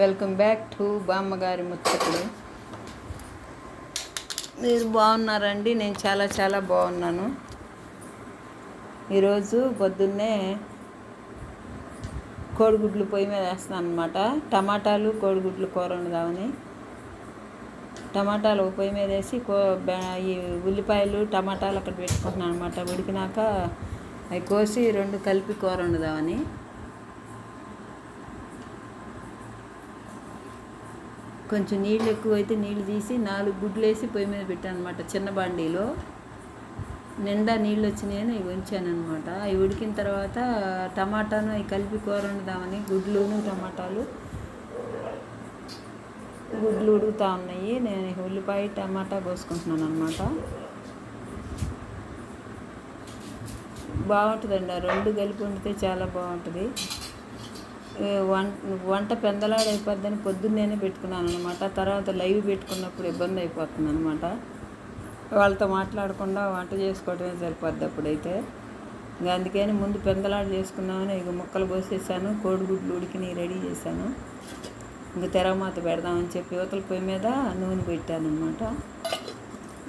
Welcome back to బామ్మగారి ముచ్చట్లు. మీరు బాగున్నారండి? నేను చాలా చాలా బాగున్నాను. ఈరోజు పొద్దున్నే కోడిగుడ్లు పొయ్యి మీద వేస్తున్నాను అనమాట. టమాటాలు కోడిగుడ్లు కూర వండుదామని టమాటాలు పొయ్యి మీద వేసి ఈ ఉల్లిపాయలు టమాటాలు అక్కడ పెట్టుకుంటున్నాను అనమాట. ఉడికినాక అవి కోసి రెండు కలిపి కూర వండుదామని. కొంచెం నీళ్ళు ఎక్కువ అయితే నీళ్ళు తీసి 4 గుడ్లు వేసి పొయ్యి మీద పెట్టాను అనమాట. చిన్న బాండీలో నిండా నీళ్ళు వచ్చినాయని అవి ఉంచాను అనమాట. అవి ఉడికిన తర్వాత టమాటాను అవి కలిపి కూర వండుదామని గుడ్లును టమాటాలు గుడ్లు ఉడుకుతూ ఉన్నాయి. నేను ఉల్లిపాయ టమాటా కోసుకుంటున్నాను అనమాట. బాగుంటుందండి, ఆ రెండు కలిపి వండితే చాలా బాగుంటుంది. వంట పెందలాడైపోద్దని పొద్దున్నేనే పెట్టుకున్నాను అనమాట. తర్వాత లైవ్ పెట్టుకున్నప్పుడు ఇబ్బంది అయిపోతుంది అనమాట. వాళ్ళతో మాట్లాడకుండా వంట చేసుకోవడమే సరిపోద్ది అప్పుడైతే. ఇంకా అందుకని ముందు పెందలాడ చేసుకున్నామని ఇక ముక్కలు పోసేసాను. కోడిగుడ్లు ఉడికిని రెడీ చేశాను. ఇంకా తెరమాత పెడదామని చెప్పి యువతల పొయ్యి మీద నూనె పెట్టాను అనమాట.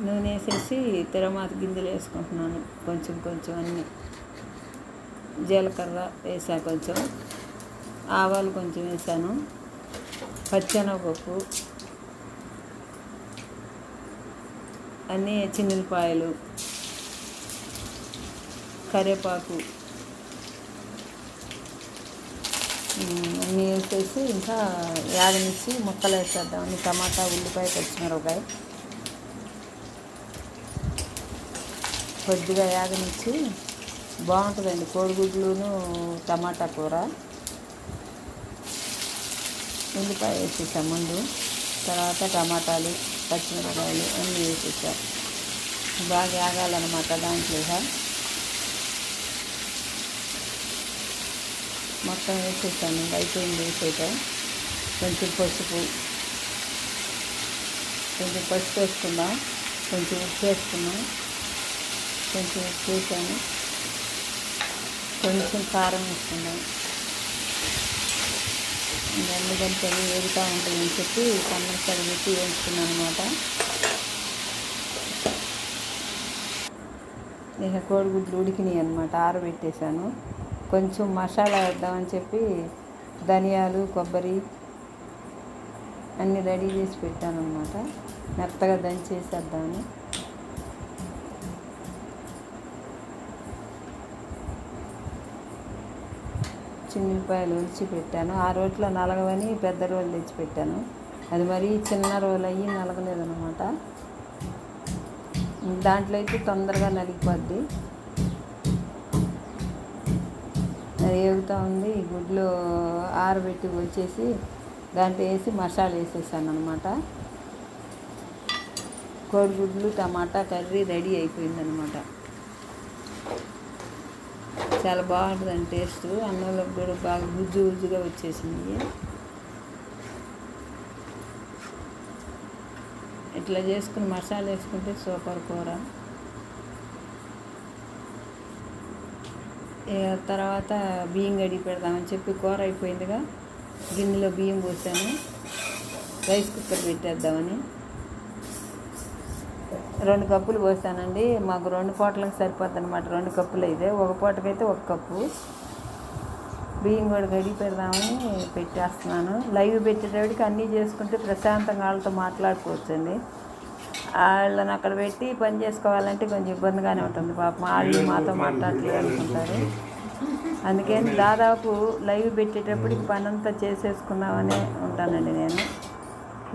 నూనె వేసేసి తెరమాత గింజలు వేసుకుంటున్నాను. కొంచెం కొంచెం అన్నీ జీలకర్ర వేసా, కొంచెం ఆవాలు కొంచెం వేసాను, పచ్చెనగపప్పు, అన్నీ చిన్నులపాయలు, కరివేపాకు అన్నీ వేసేసి ఇంకా యాగనిచ్చి ముక్కలు వేసేద్దామని. టమాటా ఉల్లిపాయ పచ్చిమిరపకాయ కొద్దిగా యాగనిచ్చి బాగుంటుందండి కోడిగుడ్లును టమాటా కూర. ఉల్లిపాయ వేసేసాం ముందు, తర్వాత టమాటాలు పచ్చిమిరపకాయలు అన్నీ వేసేసాం. బాగా ఆగాలన్నమాట దాంట్లో. మొత్తం వేసేసాను, ఇంకా అయిపోయింది వేసేయటం. కొంచెం పసుపు వేసుకుందాం, కొంచెం ఉప్పు వేసుకున్నాం, కొంచెం ఉప్పు వేసాను, కొంచెం కారం వేసుకుందాం. అన్ని కలిపి వేగుతూ ఉంటుందని చెప్పి సన్నసరి పెట్టి వేసుకున్నాను అనమాట. ఇక కోడిగుడ్లు ఉడికినాయి అనమాట, ఆరబెట్టేశాను. కొంచెం మసాలా వేద్దామని చెప్పి ధనియాలు కొబ్బరి అన్నీ రెడీ చేసి పెట్టాను అనమాట. మెత్తగా దంచేసేద్దామని. చిన్నిపాయలు ఒలిచి పెట్టాను. ఆ రోట్లో నలగవని పెద్ద రోలు తెచ్చి పెట్టాను. అది మరీ చిన్న రోలు అయ్యి నలగలేదన్నమాట. దాంట్లో అయితే తొందరగా నలిగిపోద్ది. అది వేగుతూ ఉంది. ఈ గుడ్లు ఆరబెట్టి వచ్చేసి దాంట్లో వేసి మసాలా వేసేసాను అనమాట. కోడిగుడ్లు టమాటా కర్రీ రెడీ అయిపోయిందనమాట. చాలా బాగుంటుందండి టేస్ట్. అన్నంలోకి కూడా బాగా గుజ్జు గుజ్జుగా వచ్చేసింది. ఇట్లా చేసుకుని మసాలా వేసుకుంటే సూపర్ కూర. తర్వాత బియ్యం గడిగి పెడదామని చెప్పి కూర అయిపోయిందిగా గిన్నెలో బియ్యం పోసాను. రైస్ కుక్కర్ పెట్టేద్దామని 2 కప్పులు పోసానండి. మాకు 2 పూటలకు సరిపోద్ది అనమాట. 2 కప్పులు అయితే, ఒక పూటకైతే 1 కప్పు బియ్యం కూడా గడిగి పెడదామని పెట్టేస్తున్నాను. లైవ్ పెట్టేటప్పటికి అన్నీ చేసుకుంటే ప్రశాంతంగా వాళ్ళతో మాట్లాడుకోవచ్చండి. వాళ్ళని అక్కడ పెట్టి పని చేసుకోవాలంటే కొంచెం ఇబ్బందిగానే ఉంటుంది. పాపం వాళ్ళు మాతో మాట్లాడలేదు అనుకుంటారు. అందుకని దాదాపు లైవ్ పెట్టేటప్పటికి పని అంతా చేసేసుకుందామనే ఉంటానండి నేను.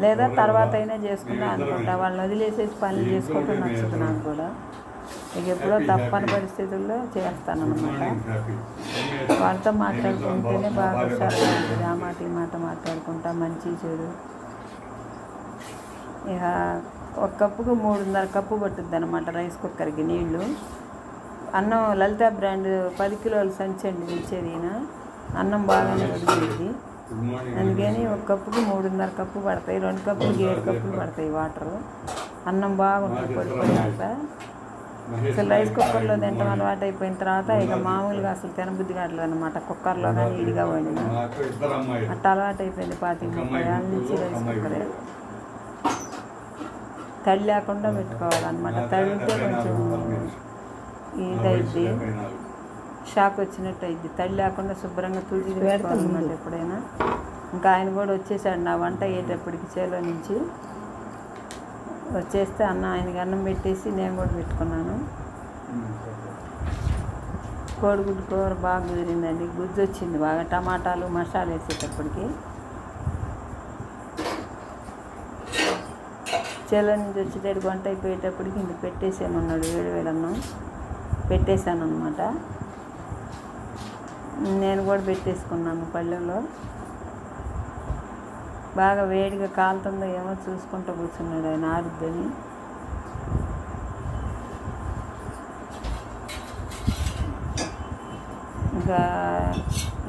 లేదా తర్వాత అయినా చేసుకుందాం అనుకుంటా. వాళ్ళని వదిలేసేసి పనులు చేసుకోవటం నచ్చదు నాకు కూడా. ఇక ఎప్పుడో తప్పని పరిస్థితుల్లో చేస్తానన్నమాట. వాళ్ళతో మాట్లాడుకుంటేనే బాగా హుషారుగా ఉంటుంది. ఆ మాట ఈ మాట మాట్లాడుకుంటా, మంచి చెడు. ఇక 1 కప్పుకు 3.5 కప్పు పట్టుద్ది అనమాట రైస్ కుక్కర్కి నీళ్ళు. అన్నం లలిత బ్రాండ్ 10 కిలోల సంచండి తెచ్చేది. అన్నం బాగానే ఉడికేది. అందుకని 1 కప్పుకి 3.5 కప్పు పడతాయి. 2 కప్పులకి 7 కప్పులు పడతాయి వాటరు. అన్నం బాగుంటుంది పొడి పొడిగా. అసలు రైస్ కుక్కర్లో తింటాం అలవాటు అయిపోయిన తర్వాత ఇక మామూలుగా అసలు తినబుద్ధి కావట్లేదు అనమాట. కుక్కర్లో కానీ ఇడిగా వండిన అట్లా అలవాటు అయిపోయింది. 25-30 ఏళ్ళ నుంచి రైస్ కుక్కరే. తడి లేకుండా పెట్టుకోవాలన్నమాట. తడి ఉంటే కొంచెం ఇదైద్ది, షాక్ వచ్చినట్టు అయింది. తడి లేకుండా శుభ్రంగా తుడిచి పెట్టుకోవాలన్నమాట ఎప్పుడైనా. ఇంకా ఆయన కూడా వచ్చేసాడు నా వంట అయ్యేటప్పటికి చేలో నుంచి వచ్చేస్తే ఆయనకి అన్నం పెట్టేసి నేను కూడా పెట్టుకున్నాను. కోడిగుడ్డు కూర బాగా కుదిరిందండి. గుజ్జు వచ్చింది బాగా, టమాటాలు మసాలా వేసేటప్పటికి. చేలో నుంచి వచ్చేటప్పుడు వంట అయిపోయేటప్పటికి ఇంక పెట్టేసాను అన్నాడు. 7,000 అన్నం పెట్టేశాను అనమాట. నేను కూడా పెట్టేసుకున్నాను పళ్ళెంలో. బాగా వేడిగా కాలుతుందో ఏమో చూసుకుంటూ కూర్చున్నాడు ఆయన, ఆరుద్దని.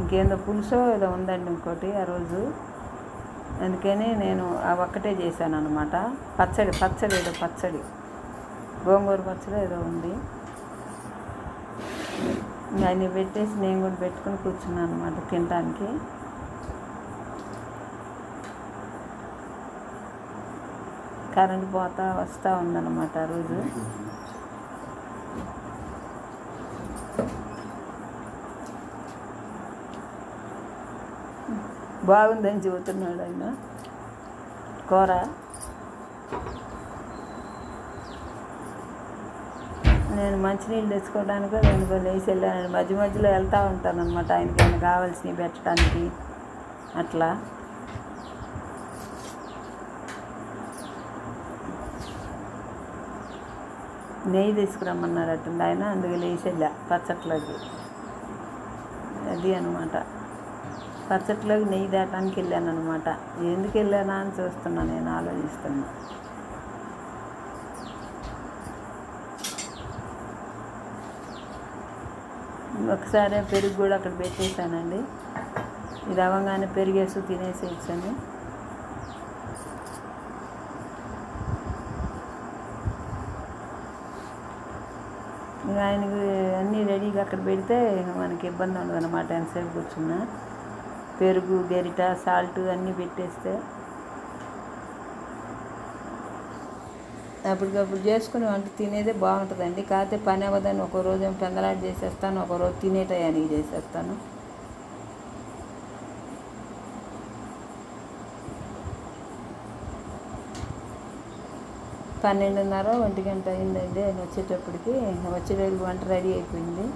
ఇంకేందో పులుసో ఏదో ఉందండి ఇంకోటి ఆ రోజు. అందుకని నేను ఆ ఒక్కటే చేశాను అనమాట. పచ్చడి గోంగూర పచ్చడి ఏదో ఉంది. ఆయన పెట్టేసి నేను కూడా పెట్టుకొని కూర్చున్నాను అనమాట తినడానికి. కరెంట్ పోతా వస్తూ ఉందన్నమాట ఆ రోజు. బాగుందని చెబుతున్నాడు ఆయన కూర. నేను మంచినీళ్ళు తెచ్చుకోవడానికి 2 గంటలు వేసి వెళ్ళానండి. మధ్యలో వెళ్తూ ఉంటాను అనమాట ఆయనకి ఏమైనా కావాల్సినవి పెట్టడానికి అట్లా. నెయ్యి తీసుకురమ్మన్నారు అట్టుంది ఆయన, అందుకు లేచి వెళ్ళా పచ్చట్లోకి. అది అనమాట, పచ్చట్లోకి నెయ్యి తేటానికి వెళ్ళాను అనమాట. ఎందుకు వెళ్ళానా అని చూస్తున్నా, నేను ఆలోచిస్తున్నా. ఒకసారి పెరుగు కూడా అక్కడ పెట్టేశానండి. ఇది అవ్వగానే పెరిగేసి తినేసేయచ్చని. ఆయనకి అన్నీ రెడీగా అక్కడ పెడితే మనకి ఇబ్బంది ఉండదు అనమాట. ఎంతసేపు కూర్చున్నా పెరుగు, గరిట, సాల్ట్ అన్నీ పెట్టేస్తే అప్పటికప్పుడు చేసుకుని వంట తినేదే బాగుంటుందండి. కాకపోతే పని అవ్వదని ఒక రోజు ఏమో పెందలాట చేసేస్తాను, ఒక రోజు తినే టయానికి చేసేస్తాను. పన్నెండున్నర 1 గంట అయిందండి ఆయన వచ్చేటప్పటికి. వచ్చేటప్పుడు వంట రెడీ అయిపోయింది,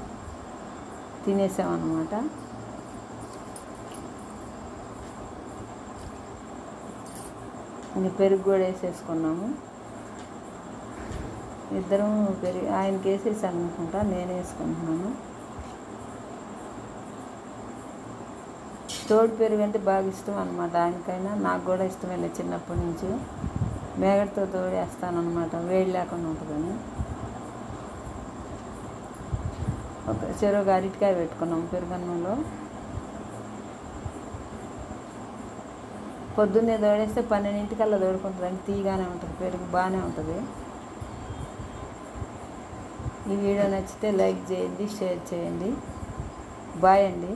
తినేసామన్నమాట. పెరుగు కూడా వేసేసుకున్నాము ఇద్దరం. పెరుగు ఆయనకి వేసేసాను అనుకుంటా, నేను వేసుకుంటున్నాను. తోడు పెరుగు అంటే బాగా ఇష్టం అనమాట ఆయనకైనా, నాకు కూడా ఇష్టమే చిన్నప్పటి నుంచి. మేగడతో తోడేస్తాను అనమాట, వేడి లేకుండా ఉంటుందని. చెరువు అరటికాయ పెట్టుకున్నాము పెరుగన్నంలో. పొద్దున్నే తోడేస్తే 12 తోడుకుంటుందండి, తీగానే ఉంటుంది పెరుగు, బాగానే ఉంటుంది. ఈ వీడియో నచ్చితే లైక్ చేయండి, షేర్ చేయండి. బాయ్ అండి.